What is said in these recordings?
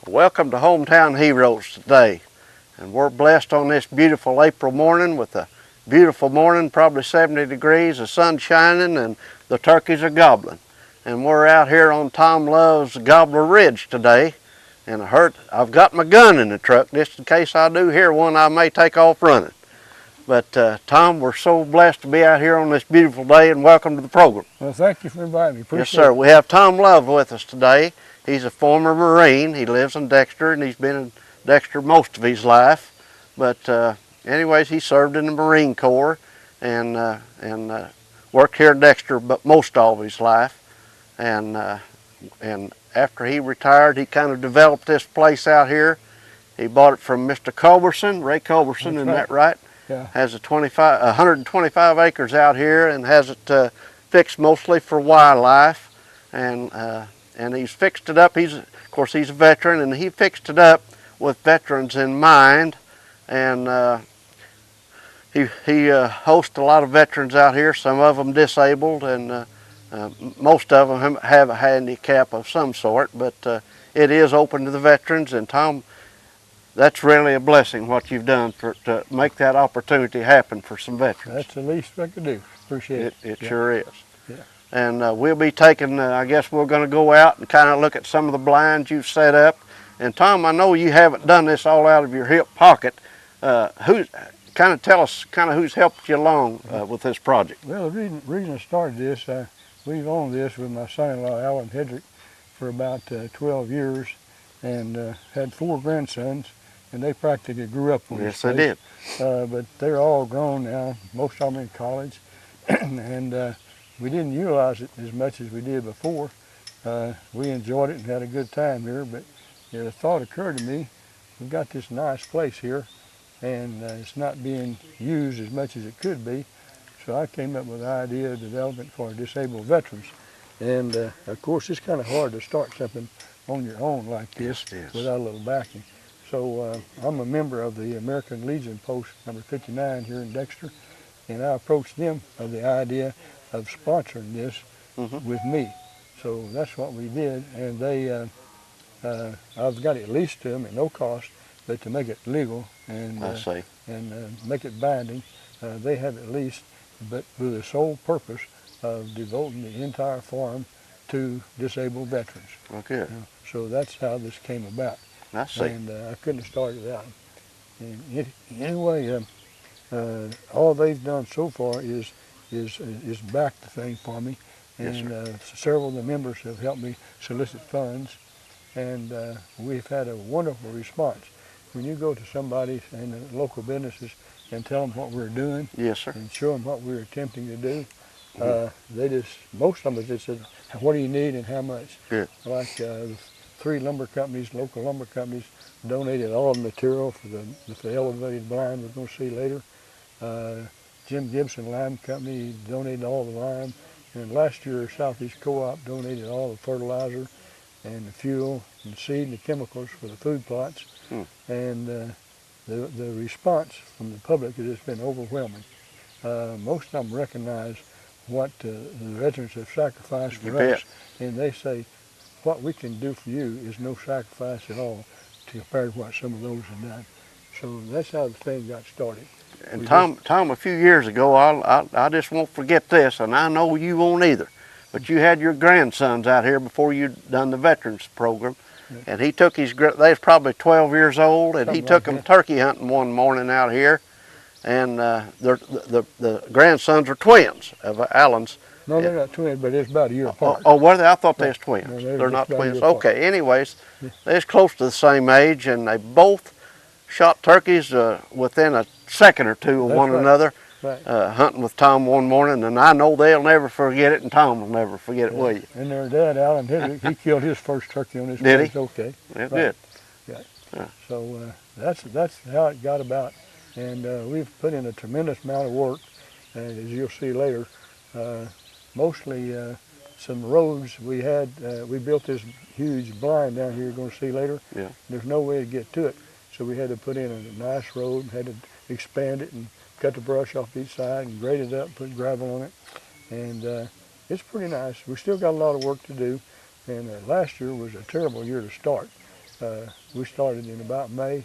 Welcome to Hometown Heroes today, and we're blessed on this beautiful April morning with a beautiful morning, probably 70 degrees, the sun shining, and the turkeys are gobbling. And we're out here on Tom Love's Gobbler Ridge today, and I've got my gun in the truck just in case I do hear one. I may take off running. But Tom, we're so blessed to be out here on this beautiful day, and welcome to the program. Well, thank you for inviting me. Appreciate Yes, sir. it. We have Tom Love with us today. He's a former Marine. He lives in Dexter, and he's been in Dexter most of his life. But anyways, he served in the Marine Corps and worked here in Dexter, but most all of his life. And after he retired, he kind of developed this place out here. He bought it from Mr. Culberson, Ray Culberson, isn't that right? Yeah. Has 125 acres out here and has it fixed mostly for wildlife, and he's fixed it up. Of course, he's a veteran, and he fixed it up with veterans in mind. And he hosts a lot of veterans out here. Some of them disabled, and most of them have a handicap of some sort. But it is open to the veterans, and Tom, that's really a blessing what you've done to make that opportunity happen for some veterans. That's the least I could do. Appreciate it. It sure is. Yeah. And we'll be taking, I guess we're going to go out and kind of look at some of the blinds you've set up. And Tom, I know you haven't done this all out of your hip pocket. Kind of tell us who's helped you along with this project. Well, the reason I started this, we've owned this with my son-in-law, Alan Hedrick, for about 12 years, and had 4 grandsons. And they practically grew up on this place. Yes, they did. But they're all grown now. Most of them in college. And we didn't utilize it as much as we did before. We enjoyed it and had a good time here. But the thought occurred to me, we've got this nice place here, and it's not being used as much as it could be. So I came up with the idea of development for disabled veterans. And of course, it's kind of hard to start something on your own like this without a little backing. So I'm a member of the American Legion Post number 59 here in Dexter, and I approached them of the idea of sponsoring this with me. So that's what we did, and they, I've got it leased to them at no cost, but to make it legal and make it binding, they have it leased, but with the sole purpose of devoting the entire farm to disabled veterans. Okay. So that's how this came about. I see. And I couldn't have started without them. And anyway, all they've done so far is back the thing for me, and several of the members have helped me solicit funds, and we've had a wonderful response. When you go to somebody in the local businesses and tell them what we're doing, yes, sir, and show them what we're attempting to do, most of them just said, "What do you need and how much?" Good. Like 3 lumber companies, local lumber companies, donated all the material for the elevated blind we're going to see later. Jim Gibson Lime Company donated all the lime. And last year, Southeast Co-op donated all the fertilizer and the fuel and the seed and the chemicals for the food plots. And the response from the public has just been overwhelming. Most of them recognize what the veterans have sacrificed for us, and they say, what we can do for you is no sacrifice at all compared to what some of those have done. So that's how the thing got started. And Tom, a few years ago, I just won't forget this, and I know you won't either, but you had your grandsons out here before you'd done the veterans program, and he took they was probably 12 years old, and he took them turkey hunting one morning out here, and the grandsons are twins of Alan's. No, they're not twins, but it's about a year apart. Oh, were they? I thought they was twins. No, they're not twins. Okay, anyways, they was close to the same age, and they both shot turkeys within a second or two of one another, hunting with Tom one morning, and I know they'll never forget it, and Tom will never forget it, will you? And their dad, Alan Hedrick, he killed his first turkey on this place. Did he? Okay. Yeah, good. Yeah. So that's how it got about, and we've put in a tremendous amount of work, as you'll see later. Mostly some roads we had. We built this huge blind down here you're going to see later. Yeah. There's no way to get to it, so we had to put in a nice road and had to expand it and cut the brush off each side and grade it up, put gravel on it, and it's pretty nice. We still got a lot of work to do, and last year was a terrible year to start. We started in about May,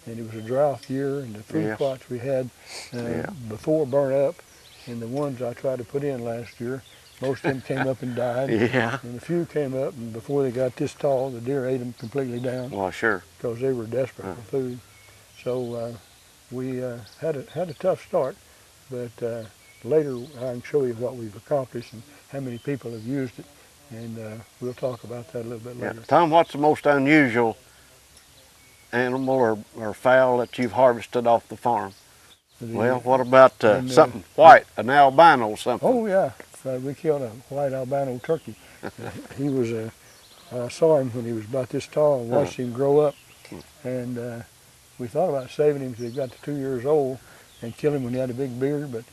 and it was a drought year, and the food Yes. plots we had before burnt up, and the ones I tried to put in last year, most of them came up and died. Yeah. And a few came up, and before they got this tall, the deer ate them completely down Well, sure. because they were desperate for food. So we had a tough start, but later I can show you what we've accomplished and how many people have used it, and we'll talk about that a little bit Yeah. later. Tom, what's the most unusual animal or fowl that you've harvested off the farm? Well, what about something white, an albino something? Oh yeah, we killed a white albino turkey. He was I saw him when he was about this tall and watched him grow up, and we thought about saving him till he got to 2 years old and kill him when he had a big beard, but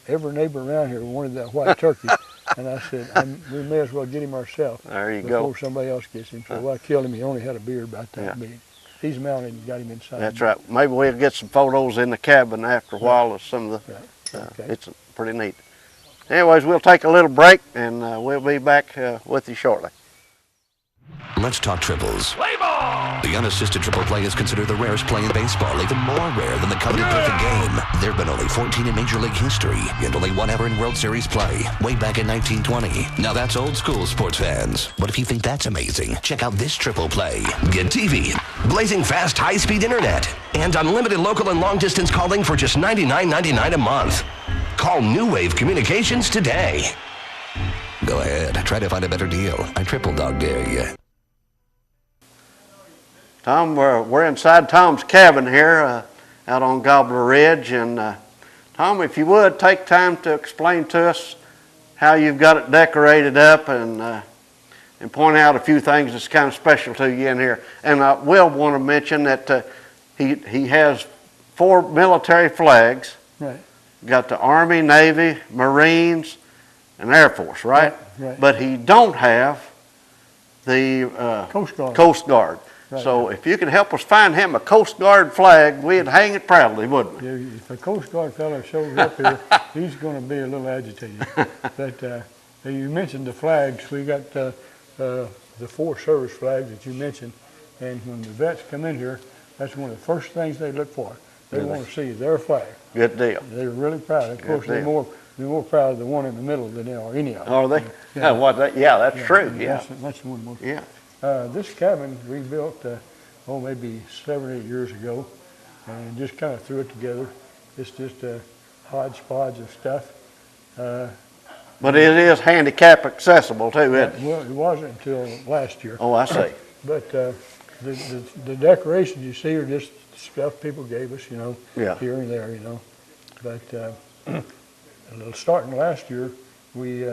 every neighbor around here wanted that white turkey, and I said, we may as well get him ourselves before somebody else gets him. So I killed him. He only had a beard about that big. He's mounted and got him inside. That's right. Maybe we'll get some photos in the cabin after a while of some of the, it's pretty neat. Anyways, we'll take a little break, and we'll be back with you shortly. Let's talk triples. Play ball! The unassisted triple play is considered the rarest play in baseball, even more rare than the coveted perfect game. There have been only 14 in Major League history, and only one ever in World Series play, way back in 1920. Now that's old school, sports fans. But if you think that's amazing, check out this triple play. Get TV, blazing fast, high-speed internet, and unlimited local and long-distance calling for just $99.99 a month. Call New Wave Communications today. Go ahead, try to find a better deal. I triple dog dare you. Tom, we're inside Tom's cabin here out on Gobbler Ridge, and Tom, if you would, take time to explain to us how you've got it decorated up and point out a few things that's kind of special to you in here. And I will want to mention that he has 4 military flags. Right. Got the Army, Navy, Marines, and Air Force, right? Right. But he don't have the Coast Guard. Right. So if you could help us find him a Coast Guard flag, we'd hang it proudly, wouldn't we? Yeah, if a Coast Guard fellow shows up here, he's going to be a little agitated. But you mentioned the flags. We got the 4 service flags that you mentioned, and when the vets come in here, that's one of the first things they look for. They want to see their flag. Good deal. They're really proud. Of course, they're more proud of the one in the middle than they are any of them. Are they? Yeah, that's true. Yeah. That's one more. Yeah. This cabin we built, maybe 7 or 8 years ago, and just kind of threw it together. It's just a hodgepodge of stuff. But it is handicap accessible too, isn't it? Well, it wasn't until last year. Oh, I see. But the decorations you see are just stuff people gave us, here and there, But starting last year, we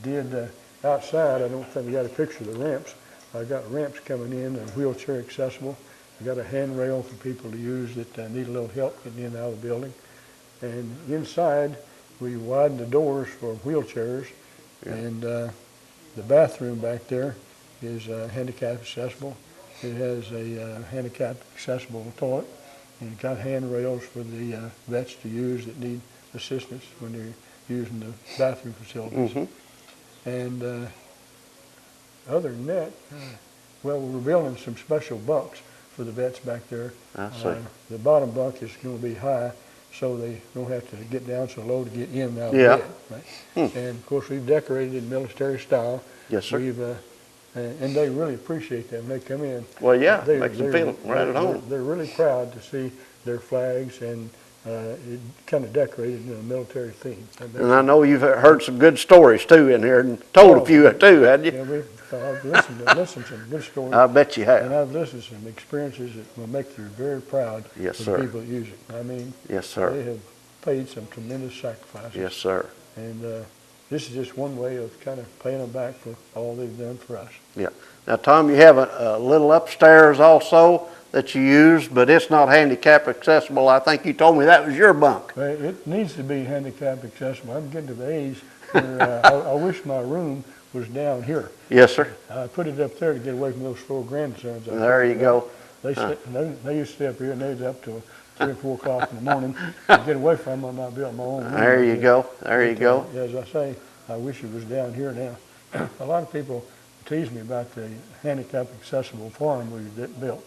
did outside. I don't think we got a picture of the ramps. I got ramps coming in and wheelchair accessible. I got a handrail for people to use that need a little help getting in and out of the building. And inside, we widened the doors for wheelchairs, and the bathroom back there is handicap accessible. It has a handicap accessible toilet, and it got handrails for the vets to use that need assistance when they're using the bathroom facilities. Mm-hmm. And other than that, we're building some special bunks for the vets back there. I see. The bottom bunk is going to be high, so they don't have to get down so low to get in and out of bed. Right? And of course, we've decorated in military style. Yes, sir. And they really appreciate them. They come in. Well, yeah, makes them feel right at home. They're really proud to see their flags and it kind of decorated in a military theme. And I know you've heard some good stories too in here, and told a few too, hadn't you? Yeah, I've listened to some good stories. I bet you have. And I've listened to some experiences that will make you very proud of the people that use it. I mean, yes, sir. They have paid some tremendous sacrifices. Yes, sir. And this is just one way of kind of paying them back for all they've done for us. Yeah. Now, Tom, you have a little upstairs also that you use, but it's not handicap accessible. I think you told me that was your bunk. Well, it needs to be handicap accessible. I'm getting to the age where I wish my room was down here. Yes, sir. I put it up there to get away from those 4 grandsons. There you go. They used to stay up here and they'd up till 3 or 4 o'clock in the morning. To get away from them, I built my own room. There you go. There you go. As I say, I wish it was down here now. A lot of people tease me about the handicap accessible farm we built.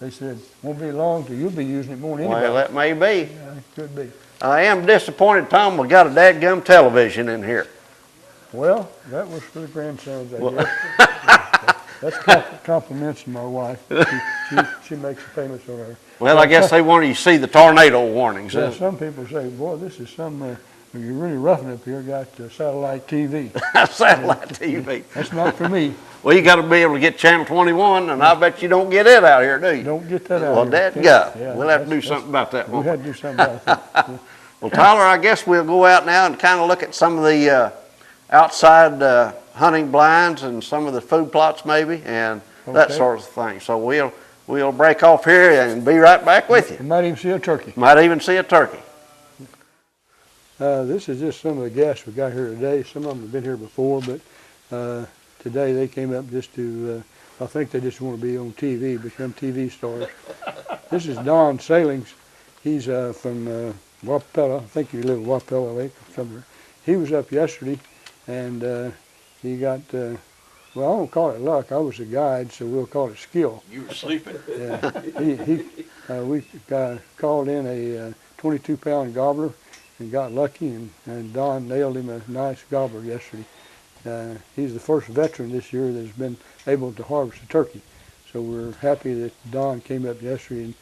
They said, won't be long till you'll be using it more than anybody. Well, that may be. Yeah, it could be. I am disappointed, Tom, we got a dadgum television in here. Well, that was for the grandsons, I guess. That's compliments from my wife. She makes the payments on her. Well, I guess they wanted you to see the tornado warnings. Yeah, some people say, boy, this is some, you're really roughing up here, got satellite TV. Satellite TV. That's not for me. Well, you got to be able to get Channel 21, and I bet you don't get it out here, do you? Don't get that out well, here. Well, dadgum. Yeah, we'll have to do something about that, we'll won't we? have to do something about that. Yeah. Well, Tyler, I guess we'll go out now and kind of look at some of the outside hunting blinds and some of the food plots maybe, and that sort of thing. So we'll break off here and be right back with you. You might even see a turkey. Might even see a turkey. This is just some of the guests we got here today. Some of them have been here before, but today they came up just to, I think they just want to be on TV, become TV stars. This is Don Sailings. He's from Wapella. I think he lives in Wapella Lake or somewhere. He was up yesterday, and he got, well, I won't call it luck. I was a guide, so we'll call it skill. You were sleeping. Yeah, we called in a 22-pound gobbler and got lucky, and Don nailed him a nice gobbler yesterday. He's the first veteran this year that's been able to harvest a turkey. So we're happy that Don came up yesterday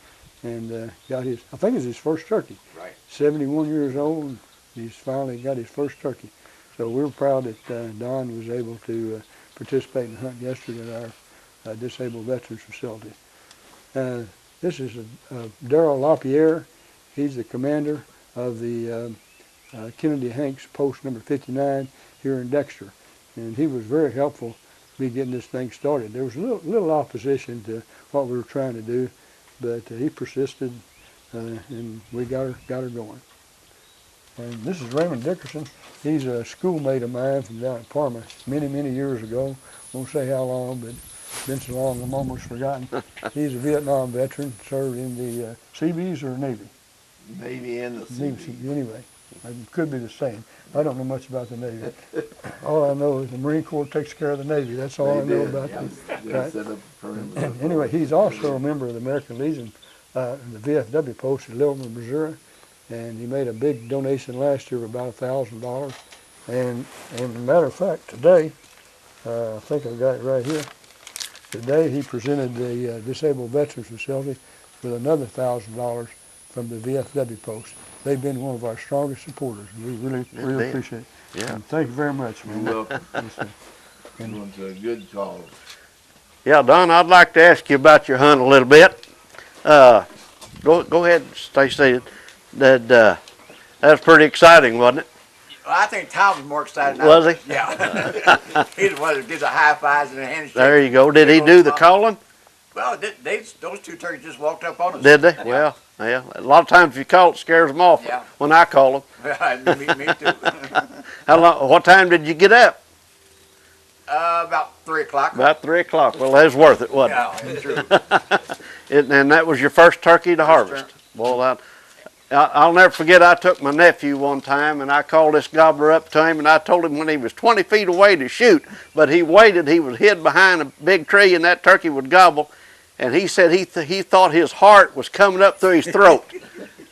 and got his, I think it's his first turkey. Right. 71 years old, and he's finally got his first turkey. So we're proud that Don was able to participate in the hunt yesterday at our disabled veterans facility. This is Darrell LaPierre. He's the commander of the Kennedy Hanks post number 59 here in Dexter. And he was very helpful me getting this thing started. There was a little opposition to what we were trying to do, but he persisted, and we got her going. And this is Raymond Dickerson. He's a schoolmate of mine from down at Parma many, many years ago. Won't say how long, but it's been so long I'm almost forgotten. He's a Vietnam veteran, served in the Seabees or Navy? Maybe in the Navy. Anyway, it could be the same. I don't know much about the Navy. All I know is the Marine Corps takes care of the Navy. That's all I know about it. Right. Anyway, he's also a member of the American Legion in the VFW post in Littleton, Missouri. And he made a big donation last year of about $1,000. And as a matter of fact, today, I think I've got it right here. Today he presented the Disabled Veterans Facility with another $1,000 from the VFW post. They've been one of our strongest supporters. We really appreciate it. Yeah. And thank you very much, man. You're welcome. It was a good cause. Yeah, Don, I'd like to ask you about your hunt a little bit. Go ahead, stay seated. That was pretty exciting, wasn't it? Well, I think Tom was more excited. Was he? Yeah. He's the one that gives a high fives and a handshake. There you go. Did he do the calling? Well, those two turkeys just walked up on us. Did they? Yeah. Well, yeah. A lot of times if you call it, scares them off. Yeah. When I call them. me too. How long? What time did you get up? About 3 o'clock. About 3 o'clock. Well, that was worth it, wasn't Yeah, true. it? And that was your first turkey to harvest. Well, I'll never forget, I took my nephew one time and I called this gobbler up to him and I told him when he was 20 feet away to shoot, but he waited, he was hid behind a big tree and that turkey would gobble. And he said he thought his heart was coming up through his throat.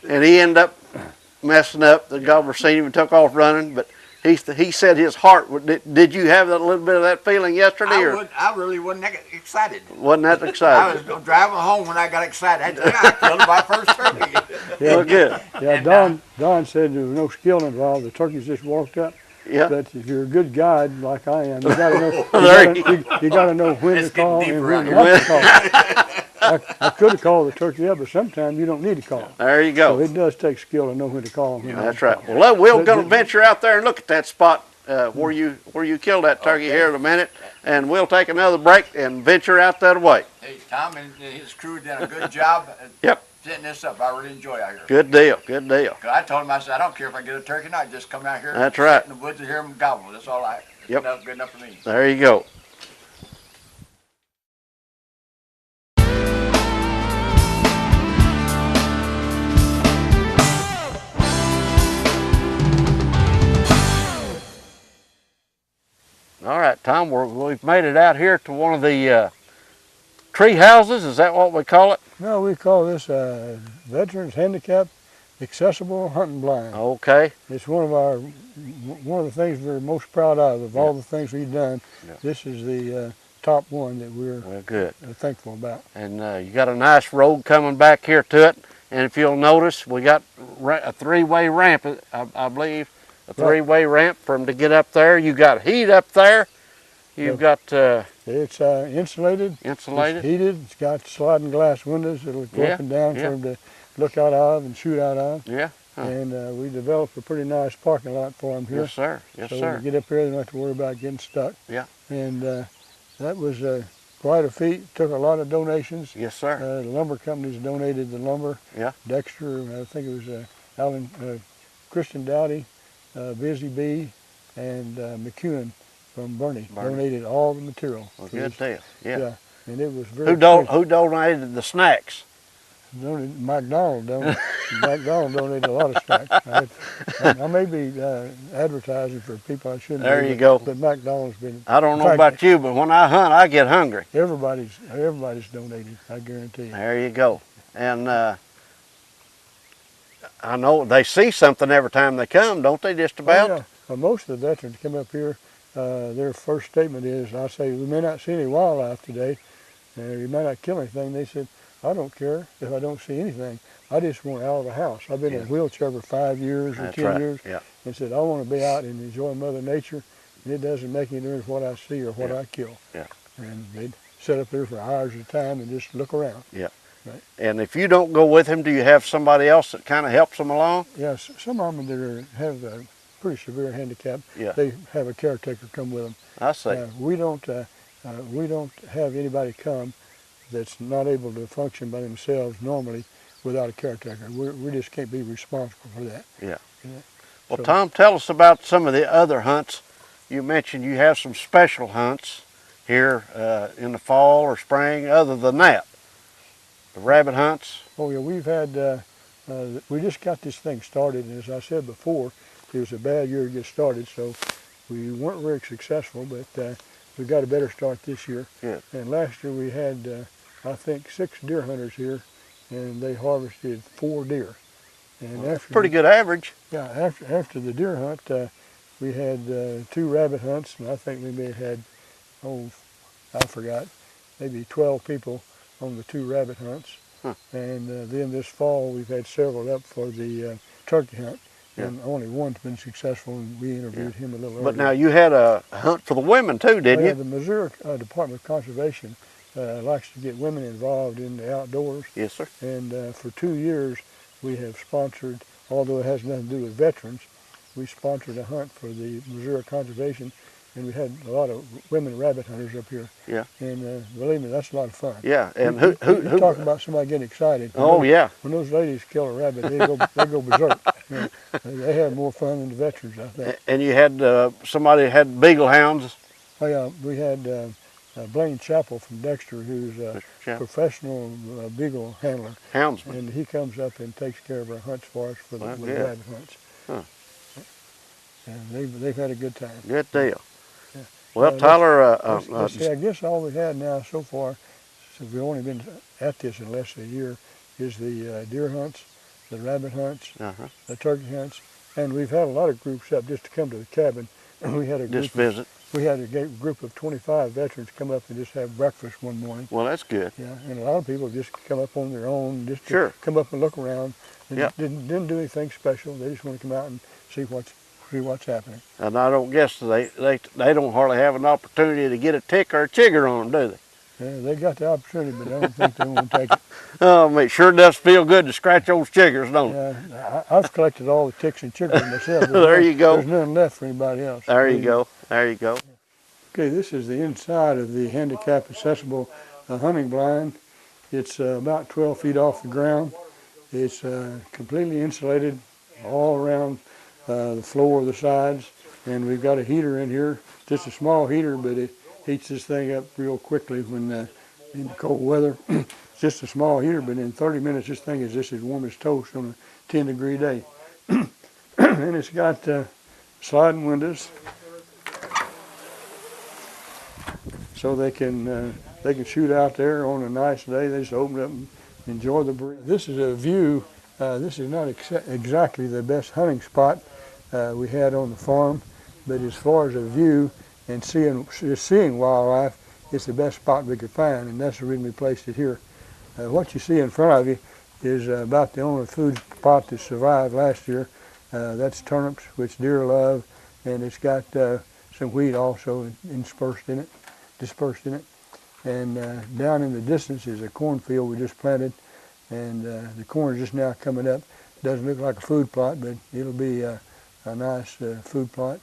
And he ended up messing up. The gobbler seen him and took off running, but he said his heart would. Did you have a little bit of that feeling yesterday? I really wasn't that excited. Wasn't that I excited? was driving home when I got excited. I killed my first turkey. Yeah, well, good. Yeah, Don said there was no skill involved. The turkeys just walked up. Yeah. But if you're a good guide like I am, you got to know. You got to know when to call and when not to call. I could have called the turkey up, but sometimes you don't need to call. There you go. So it does take skill to know when to call. And That's right. Well, we're going to venture out there and look at that spot where you killed that turkey here in a minute, and we'll take another break and venture out that way. Hey, Tom and his crew did a good job. Yep. Setting this up. I really enjoy out here. Good deal. Good deal. 'Cause I told him, I said, I don't care if I get a turkey or not. Just come out here. That's right. Sit in the woods and hear them gobble. That's all I. Yep. Good enough for me. There you go. All right, Tom, we've made it out here to one of the tree houses, is that what we call it? No, we call this Veterans Handicap Accessible Hunting Blind. Okay. It's one of the things we're most proud of all the things we've done. Yeah. This is the top one that we're good. Thankful about. And you got a nice road coming back here to it. And if you'll notice, we got a three-way ramp, I believe, a three-way ramp for them to get up there. You got heat up there. You've got... it's insulated. Insulated. It's heated. It's got sliding glass windows that'll go up and down for them to look out of and shoot out of. Yeah. Huh. And we developed a pretty nice parking lot for them here. Yes, sir. Yes, so sir. when you get up here, they don't have to worry about getting stuck. Yeah. And that was quite a feat. Took a lot of donations. Yes, sir. The lumber companies donated the lumber. Yeah. Dexter, I think it was Alan, Christian Dowdy, Busy Bee, and McEwen from Bernie donated all the material. Well, good deal. Yeah. And it was very. Who donated the snacks? McDonald donated. McDonald donated a lot of snacks. I may be advertising for people I shouldn't. There you go. But McDonald's been. I don't know about you, but when I hunt, I get hungry. Everybody's donated. I guarantee you. There you go. And I know they see something every time they come, don't they? Just about. Oh, yeah. Well, most of the veterans come up here. Their first statement is, I say, we may not see any wildlife today, and we may not kill anything. They said, I don't care if I don't see anything. I just want out of the house. I've been in a wheelchair for 5 years or 10 years, and said, I want to be out and enjoy Mother Nature, and it doesn't make any difference what I see or what I kill. Yeah. And they'd sit up there for hours at a time and just look around. Yeah. Right. And if you don't go with him, do you have somebody else that kind of helps them along? Yes, some of them that have a pretty severe handicap, yeah. They have a caretaker come with them. I see. We don't have anybody come that's not able to function by themselves normally without a caretaker. We just can't be responsible for that. Yeah. Well, so, Tom, tell us about some of the other hunts. You mentioned you have some special hunts here in the fall or spring. Other than that, the rabbit hunts. Oh yeah, we've had. We just got this thing started, and as I said before, it was a bad year to get started, so we weren't very successful. But we got a better start this year. Good. And last year we had, I think, 6 deer hunters here, and they harvested 4 deer. And well, after pretty good average. Yeah. After the deer hunt, we had 2 rabbit hunts, and I think we may have had, I forgot, maybe 12 people on the 2 rabbit hunts. Huh. And then this fall we've had several up for the turkey hunt. Yeah. And only one's been successful, and we interviewed him a little earlier. But now you had a hunt for the women too, didn't you? The Missouri Department of Conservation likes to get women involved in the outdoors. Yes, sir. And for 2 years we have sponsored, although it has nothing to do with veterans, we sponsored a hunt for the Missouri Conservation, and we had a lot of women rabbit hunters up here. Yeah. And believe me, that's a lot of fun. Yeah. And who talk about somebody getting excited? When those ladies kill a rabbit, they go berserk. You know, they have more fun than the veterans, I think. And you had somebody had beagle hounds. Oh yeah, we had Blaine Chappell from Dexter, who's a professional beagle handler. Houndsman. And he comes up and takes care of our hunts for us for the rabbit hunts. Huh. And they've had a good time. Good deal. Yeah. Well, Tyler, let's see, I guess all we had now so far, since we've only been at this in less than a year, is the deer hunts, the rabbit hunts, the turkey hunts, and we've had a lot of groups up just to come to the cabin. We had a group just visit. We had a group of 25 veterans come up and just have breakfast one morning. Well, that's good. Yeah, and a lot of people just come up on their own, just to come up and look around. And didn't do anything special. They just want to come out and see what's happening. And I don't guess they don't hardly have an opportunity to get a tick or a chigger on them, do they? Yeah, they got the opportunity, but I don't think they want to take it. Oh, it sure does feel good to scratch those chiggers, don't it? Yeah, I've collected all the ticks and chiggers myself. There you go. There's none left for anybody else. There you go. There you go. Okay, this is the inside of the handicap accessible hunting blind. It's about 12 feet off the ground. It's completely insulated all around the floor, the sides, and we've got a heater in here. Just a small heater, but it heats this thing up real quickly when in the cold weather. It's just a small heater, but in 30 minutes this thing is just as warm as toast on a 10-degree day. And it's got sliding windows, so they can they can shoot out there on a nice day. They just open it up and enjoy the breeze. This is a view. This is not exactly the best hunting spot we had on the farm, but as far as a view and seeing wildlife, it's the best spot we could find, and that's the reason we placed it here. What you see in front of you is about the only food plot that survived last year. That's turnips, which deer love, and it's got some wheat also dispersed in it. And down in the distance is a cornfield we just planted, and the corn is just now coming up. Doesn't look like a food plot, but it'll be a nice food plot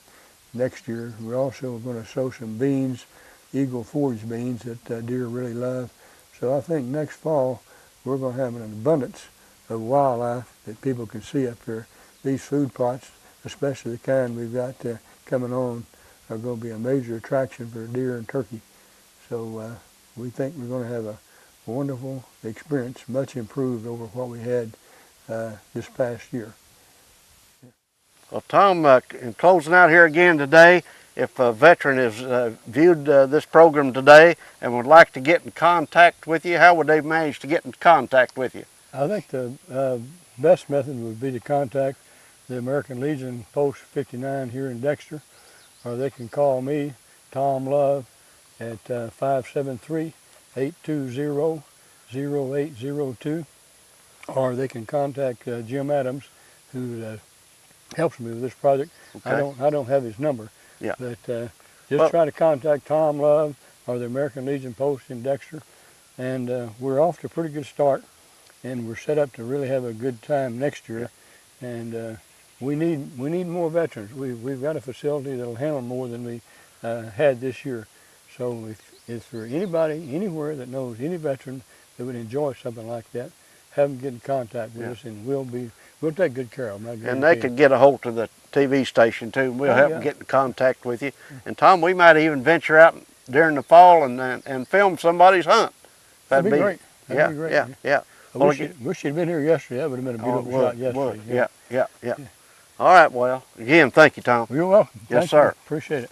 next year. We're also going to sow some beans, Eagle forage beans that deer really love. So I think next fall we're going to have an abundance of wildlife that people can see up here. These food plots, especially the kind we've got coming on, are going to be a major attraction for deer and turkey. So we think we're going to have a wonderful experience, much improved over what we had this past year. Well, Tom, in closing out here again today, if a veteran has viewed this program today and would like to get in contact with you, how would they manage to get in contact with you? I think the best method would be to contact the American Legion Post 59 here in Dexter, or they can call me, Tom Love, at 573-820-0802, or they can contact Jim Adams, who helps me with this project. Okay. I don't have his number, Yeah. but just try to contact Tom Love or the American Legion Post in Dexter, and we're off to a pretty good start, and we're set up to really have a good time next year. And we need more veterans. We've got a facility that'll handle more than we had this year. So if there anybody anywhere that knows any veteran that would enjoy something like that, have them get in contact with us, and we'll take good care of them. And they could get a hold of the TV station too. We'll help them get in contact with you. And Tom, we might even venture out during the fall and film somebody's hunt. That'd be great. That'd be great. Yeah. I wish you'd been here yesterday. That would have been a beautiful shot yesterday. Yeah. All right, well, again, thank you, Tom. Well, you're welcome. Yes, Thank sir. You. Appreciate it.